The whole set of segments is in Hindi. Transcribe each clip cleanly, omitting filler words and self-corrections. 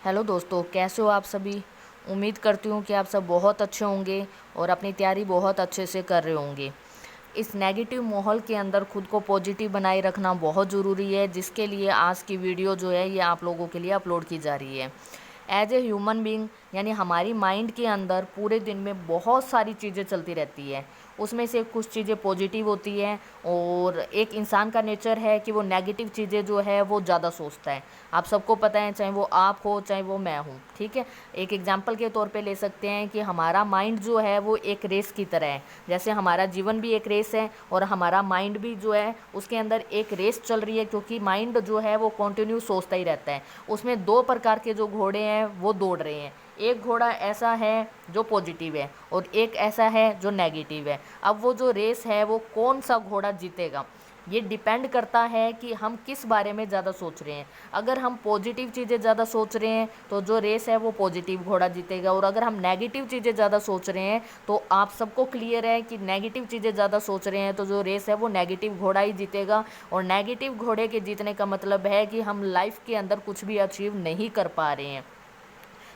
हेलो दोस्तों, कैसे हो आप सभी। उम्मीद करती हूँ कि आप सब बहुत अच्छे होंगे और अपनी तैयारी बहुत अच्छे से कर रहे होंगे। इस नेगेटिव माहौल के अंदर खुद को पॉजिटिव बनाए रखना बहुत ज़रूरी है, जिसके लिए आज की वीडियो जो है ये आप लोगों के लिए अपलोड की जा रही है। एज ए ह्यूमन बीइंग यानी हमारी माइंड के अंदर पूरे दिन में बहुत सारी चीज़ें चलती रहती है। उसमें से कुछ चीज़ें पॉजिटिव होती हैं और एक इंसान का नेचर है कि वो नेगेटिव चीज़ें जो है वो ज़्यादा सोचता है। आप सबको पता है, चाहे वो आप हो चाहे वो मैं हूँ, ठीक है। एक एग्जांपल के तौर पे ले सकते हैं कि हमारा माइंड जो है वो एक रेस की तरह है। जैसे हमारा जीवन भी एक रेस है और हमारा माइंड भी जो है उसके अंदर एक रेस चल रही है, क्योंकि माइंड जो है वो कंटिन्यू सोचता ही रहता है। उसमें दो प्रकार के जो घोड़े हैं वो दौड़ रहे हैं। एक घोड़ा ऐसा है जो पॉजिटिव है और एक ऐसा है जो नेगेटिव है। अब वो जो रेस है वो कौन सा घोड़ा जीतेगा, ये डिपेंड करता है कि हम किस बारे में ज़्यादा सोच रहे हैं। अगर हम पॉजिटिव चीज़ें ज़्यादा सोच रहे हैं तो जो रेस है वो पॉजिटिव घोड़ा जीतेगा, और अगर हम नेगेटिव चीज़ें ज़्यादा सोच रहे हैं तो आप सबको क्लियर है कि नेगेटिव चीज़ें ज़्यादा सोच रहे हैं तो जो रेस है वो नेगेटिव घोड़ा ही जीतेगा। और नेगेटिव घोड़े के जीतने का मतलब है कि हम लाइफ के अंदर कुछ भी अचीव नहीं कर पा रहे हैं।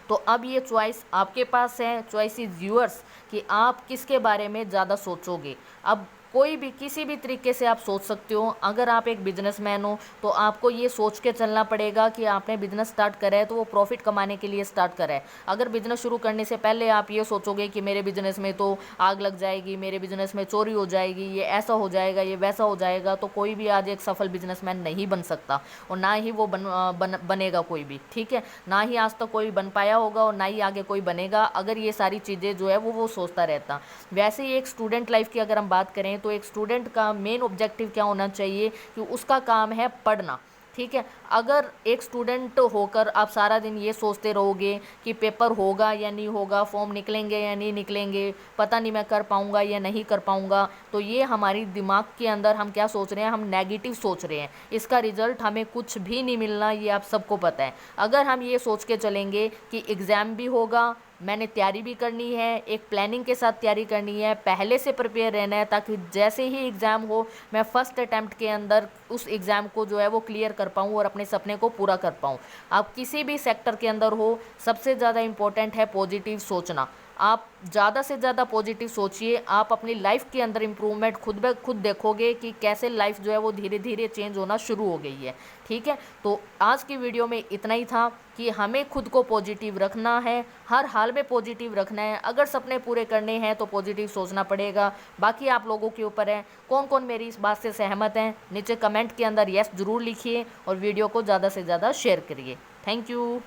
तो अब ये चॉइस आपके पास है, चॉइस इज़ यूअर्स, कि आप किसके बारे में ज़्यादा सोचोगे। अब कोई भी किसी भी तरीके से आप सोच सकते हो। अगर आप एक बिजनेसमैन हो तो आपको ये सोच के चलना पड़ेगा कि आपने बिज़नेस स्टार्ट करा है तो वो प्रॉफिट कमाने के लिए स्टार्ट करा है। अगर बिज़नेस शुरू करने से पहले आप ये सोचोगे कि मेरे बिज़नेस में तो आग लग जाएगी, मेरे बिज़नेस में चोरी हो जाएगी, ये ऐसा हो जाएगा, ये वैसा हो जाएगा, तो कोई भी आज एक सफल बिजनेसमैन नहीं बन सकता और ना ही वो बनेगा कोई भी, ठीक है। ना ही आज तक कोई बन पाया होगा और ना ही आगे कोई बनेगा अगर ये सारी चीज़ें जो है वो सोचता रहता। वैसे ही एक स्टूडेंट लाइफ की अगर हम बात करें तो एक स्टूडेंट का मेन ऑब्जेक्टिव क्या होना चाहिए कि उसका काम है पढ़ना, ठीक है। अगर एक स्टूडेंट होकर आप सारा दिन ये सोचते रहोगे कि पेपर होगा या नहीं होगा, फॉर्म निकलेंगे या नहीं निकलेंगे, पता नहीं मैं कर पाऊँगा या नहीं कर पाऊँगा, तो ये हमारी दिमाग के अंदर हम क्या सोच रहे हैं, हम नेगेटिव सोच रहे हैं। इसका रिजल्ट हमें कुछ भी नहीं मिलना, ये आप सबको पता है। अगर हम ये सोच के चलेंगे कि एग्ज़ाम भी होगा, मैंने तैयारी भी करनी है, एक प्लानिंग के साथ तैयारी करनी है, पहले से प्रिपेयर रहना है, ताकि जैसे ही एग्ज़ाम हो मैं फर्स्ट अटैम्प्ट के अंदर उस एग्ज़ाम को जो है वो क्लियर कर पाऊँ और अपने सपने को पूरा कर पाऊँ। आप किसी भी सेक्टर के अंदर हो, सबसे ज़्यादा इम्पोर्टेंट है पॉजिटिव सोचना। आप ज़्यादा से ज़्यादा पॉजिटिव सोचिए, आप अपनी लाइफ के अंदर इम्प्रूवमेंट खुद ब खुद देखोगे कि कैसे लाइफ जो है वो धीरे धीरे चेंज होना शुरू हो गई है, ठीक है। तो आज की वीडियो में इतना ही था कि हमें खुद को पॉजिटिव रखना है, हर हाल में पॉजिटिव रखना है। अगर सपने पूरे करने हैं तो पॉजिटिव सोचना पड़ेगा, बाकी आप लोगों के ऊपर है। कौन कौन मेरी इस बात से सहमत हैं नीचे कमेंट के अंदर यस ज़रूर लिखिए और वीडियो को ज़्यादा से ज़्यादा शेयर करिए। Thank you.